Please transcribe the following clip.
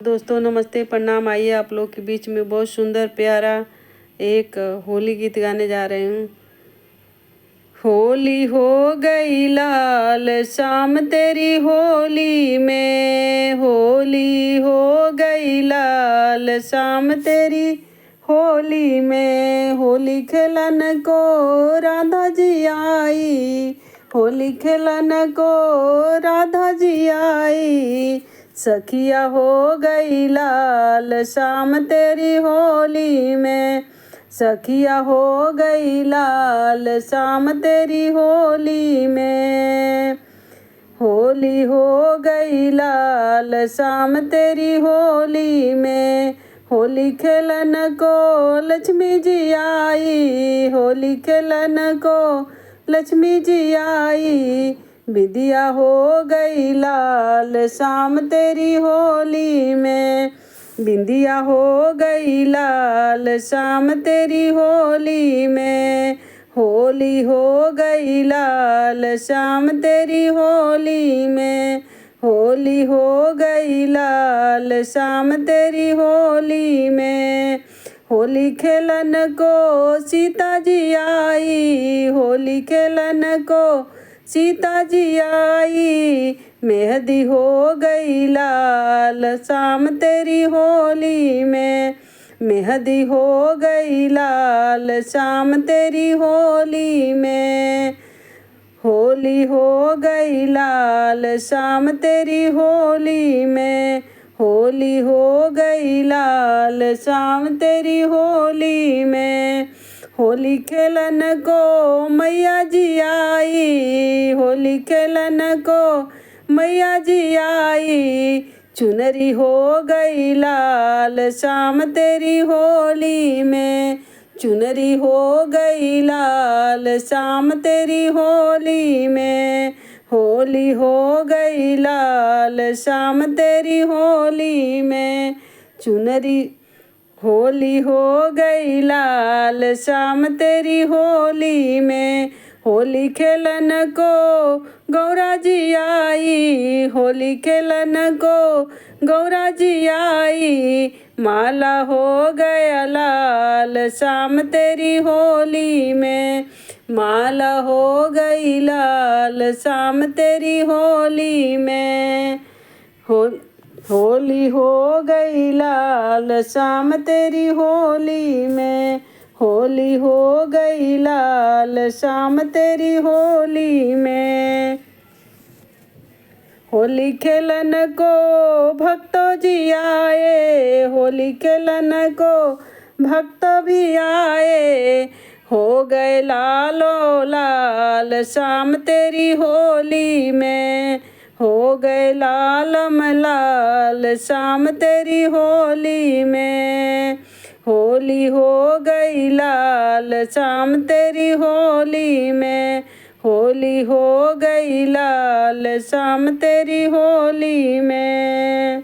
दोस्तों नमस्ते प्रणाम। आइए आप लोग के बीच में बहुत सुंदर प्यारा एक होली गीत गाने जा रहे हूँ। होली हो गई लाल शाम तेरी होली में, होली हो गई लाल शाम तेरी होली में। होली खेलन को राधा जी आई, होली खेलन को राधा जी आई। सखिया हो गई लाल शाम तेरी होली में, सखिया हो गई लाल शाम तेरी होली में। होली हो गई लाल शाम तेरी होली में। होली खेलन को लक्ष्मी जी आई, होली खेलन को लक्ष्मी जी आई। विदिया हो गई लाल शाम तेरी होली में, बिंदिया हो गई लाल शाम तेरी होली में। होली हो गई लाल शाम तेरी होली में, होली हो गई लाल शाम तेरी होली में। होली खेलन को सीता जी आई, होली खेलन को सीता जी आई। मेहंदी हो गई लाल शाम तेरी होली में, मेहंदी हो गई लाल शाम तेरी होली में। होली हो गई लाल शाम तेरी होली में, होली हो गई लाल शाम तेरी होली में। होली खेलन को मैया जी आई, होली खेलन को मैया जी आई। चुनरी हो गई लाल शाम तेरी होली में, चुनरी हो गई लाल शाम तेरी होली में। होली हो गई लाल शाम तेरी होली में, चुनरी होली हो गई लाल शाम तेरी होली में। होली खेलन को गौरा जी आई, होली खेलन को गौरा जी आई। माला हो गया लाल शाम तेरी होली में, माला हो गई लाल शाम तेरी होली में। होली हो गई लाल शाम तेरी होली में, होली हो गई लाल शाम तेरी होली में। होली खेलन को भक्तों जी आए, होली खेलन को भक्त भी आए। हो गए लालो लाल शाम तेरी होली में, हो गए लालम लाल शाम तेरी होली में। होली हो गई लाल शाम तेरी होली में, होली हो गई लाल शाम तेरी होली में।